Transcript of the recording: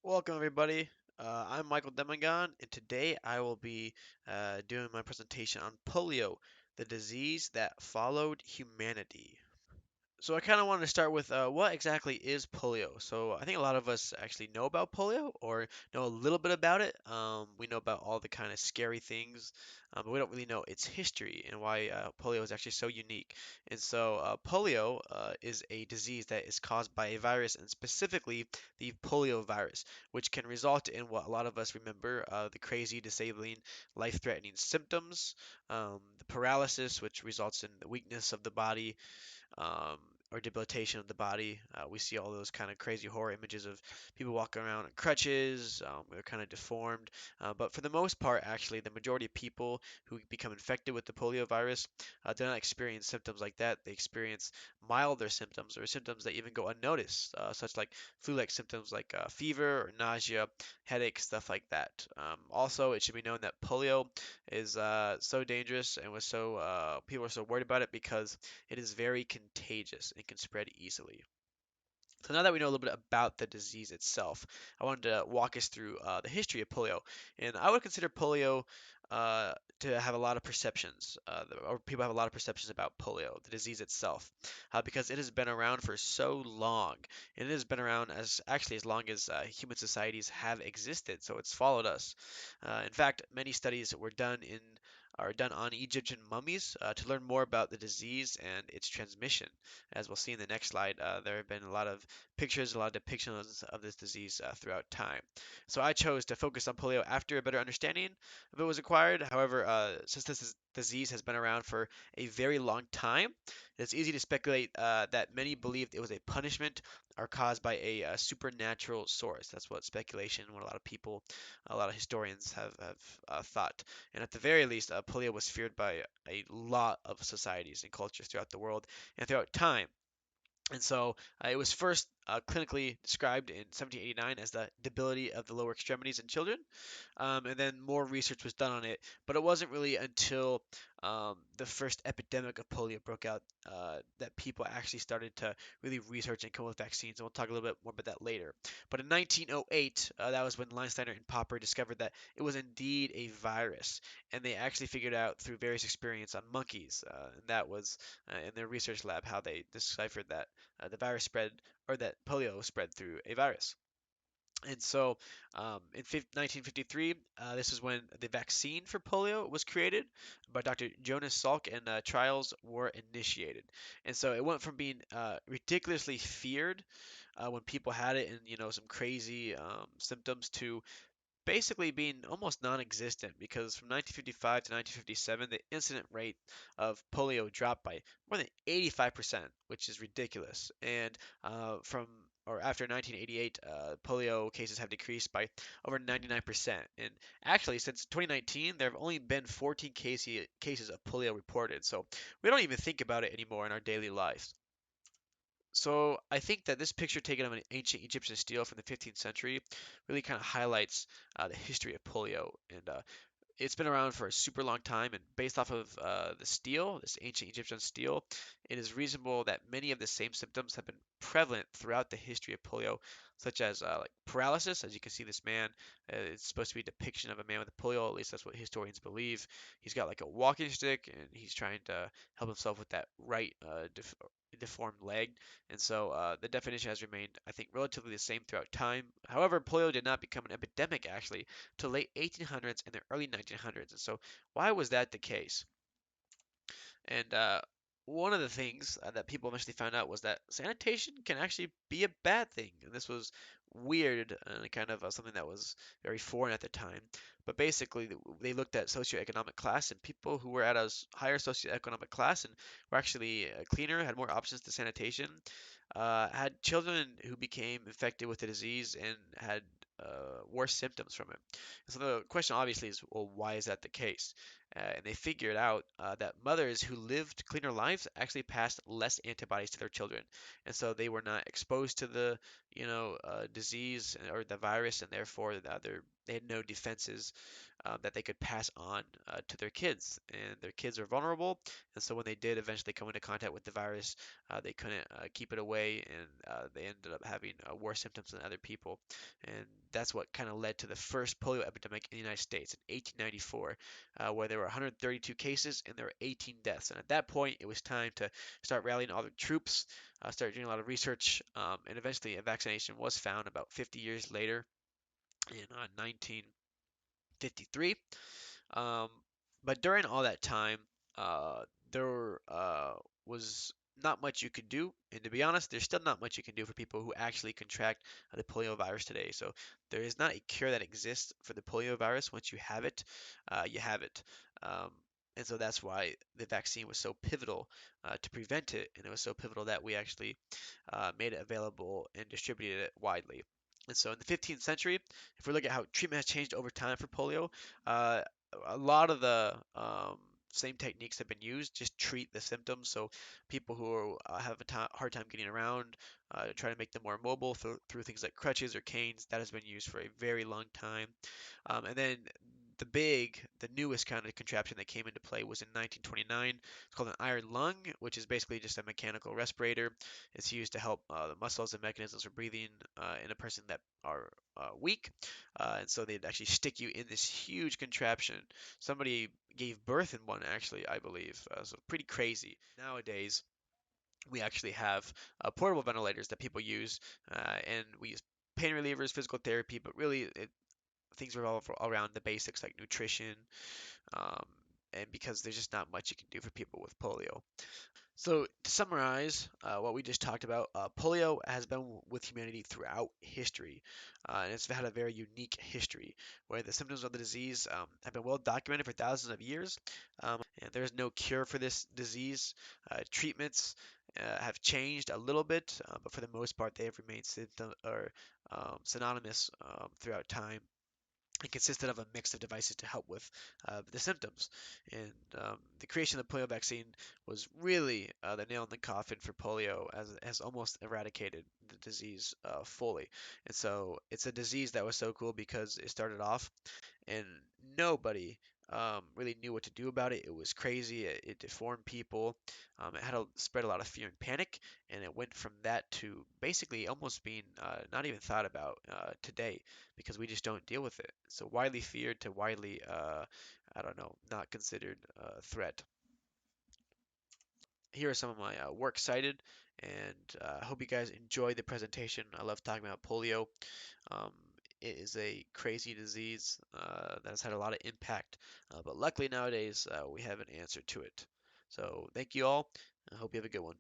Welcome, everybody. I'm Michael Demangan, and today I will be doing my presentation on polio, the disease that followed humanity. So I kind of wanted to start with what exactly is polio. So I think a lot of us actually know about polio or know a little bit about it. We know about all the kind of scary things, but we don't really know its history and why polio is actually so unique. And so polio is a disease that is caused by a virus, and specifically the polio virus, which can result in what a lot of us remember the crazy, disabling, life-threatening symptoms, the paralysis, which results in the weakness of the body um, or debilitation of the body. We see all those kind of crazy horror images of people walking around on crutches, they're kind of deformed. But for the most part, actually, the majority of people who become infected with the polio virus do not experience symptoms like that. They experience milder symptoms or symptoms that even go unnoticed, such like flu-like symptoms like fever or nausea, headache, stuff like that. Also, it should be known that polio is so dangerous and was so people are so worried about it because it is very contagious and can spread easily. So now that we know a little bit about the disease itself, I wanted to walk us through the history of polio. And I would consider polio uh, to have a lot of perceptions, or people have a lot of perceptions about polio, the disease itself, because it has been around for so long. And it has been around as actually as long as human societies have existed, so it's followed us. In fact, many studies were done in are done on Egyptian mummies to learn more about the disease and its transmission. As we'll see in the next slide, there have been a lot of pictures, a lot of depictions of this disease throughout time. So I chose to focus on polio after a better understanding of it was acquired. However, since disease has been around for a very long time, it's easy to speculate that many believed it was a punishment or caused by a supernatural source. That's what speculation, what a lot of people, a lot of historians have thought. And at the very least, polio was feared by a lot of societies and cultures throughout the world and throughout time. And so it was first clinically described in 1789 as the debility of the lower extremities in children, and then more research was done on it. But it wasn't really until the first epidemic of polio broke out that people actually started to really research and come up with vaccines. And we'll talk a little bit more about that later. But in 1908, that was when Leinsteiner and Popper discovered that it was indeed a virus, and they actually figured out through various experiments on monkeys, and that was in their research lab how they deciphered that the virus spread or that polio spread through a virus. And so in 1953, this is when the vaccine for polio was created by Dr. Jonas Salk, and trials were initiated. And so it went from being ridiculously feared when people had it and some crazy symptoms to basically being almost non-existent because from 1955 to 1957, the incident rate of polio dropped by more than 85%, which is ridiculous. And from or after 1988, polio cases have decreased by over 99%. And actually, since 2019, there have only been 14 cases of polio reported. So we don't even think about it anymore in our daily lives. So I think that this picture taken of an ancient Egyptian stele from the 15th century really kind of highlights the history of polio. And it's been around for a super long time, and based off of the stele, this ancient Egyptian stele, it is reasonable that many of the same symptoms have been prevalent throughout the history of polio, such as like paralysis. As you can see, this man, it's supposed to be a depiction of a man with polio, at least that's what historians believe. He's got like a walking stick, and he's trying to help himself with that right deformed leg. And so the definition has remained, I think, relatively the same throughout time. However, polio did not become an epidemic actually to late 1800s and the early 1900s. And so, why was that the case? And one of the things that people eventually found out was that sanitation can actually be a bad thing. And this was weird and kind of something that was very foreign at the time. But basically, they looked at socioeconomic class, and people who were at a higher socioeconomic class and were actually cleaner, had more options to sanitation, had children who became infected with the disease and had worse symptoms from it. So the question obviously is, well, why is that the case? and they figured out that mothers who lived cleaner lives actually passed less antibodies to their children, and so they were not exposed to the disease or the virus, and therefore they had no defenses that they could pass on to their kids. And their kids are vulnerable, and so when they did eventually come into contact with the virus, they couldn't keep it away, and they ended up having worse symptoms than other people. And that's what kind of led to the first polio epidemic in the United States in 1894, where there were 132 cases and there were 18 deaths. And at that point, it was time to start rallying all the troops, start doing a lot of research, and eventually a vaccination was found about 50 years later in 1953. Um, but during all that time, there was not much you could do. And to be honest, there's still not much you can do for people who actually contract the polio virus today. So there is not a cure that exists for the polio virus. Once you have it. Um, and so that's why the vaccine was so pivotal to prevent it. And it was so pivotal that we actually made it available and distributed it widely. And so in the 15th century, if we look at how treatment has changed over time for polio, uh, a lot of the same techniques have been used, just treat the symptoms. So people who have a hard time getting around, try to make them more mobile through things like crutches or canes. That has been used for a very long time. And then the newest kind of contraption that came into play was in 1929. It's called an iron lung, which is basically just a mechanical respirator. It's used to help the muscles and mechanisms for breathing in a person that are weak. And so they'd actually stick you in this huge contraption. Somebody gave birth in one, actually, I believe. So pretty crazy. Nowadays, we actually have portable ventilators that people use, and we use pain relievers, physical therapy, but really things revolve around the basics like nutrition, um, and because there's just not much you can do for people with polio. So, to summarize what we just talked about, polio has been with humanity throughout history, and it's had a very unique history where the symptoms of the disease have been well documented for thousands of years, and there's no cure for this disease. Treatments have changed a little bit, but for the most part, they have remained synonymous throughout time. It consisted of a mix of devices to help with the symptoms. And the creation of the polio vaccine was really the nail in the coffin for polio, as it has almost eradicated the disease fully. And so it's a disease that was so cool because it started off and nobody really knew what to do about it. It was crazy. It deformed people. It had spread a lot of fear and panic, and it went from that to basically almost being not even thought about today because we just don't deal with it. So widely feared to widely, I don't know, not considered a threat. Here are some of my works cited, and I hope you guys enjoy the presentation. I love talking about polio. Um, it is a crazy disease that has had a lot of impact, but luckily nowadays we have an answer to it. So thank you all. I hope you have a good one.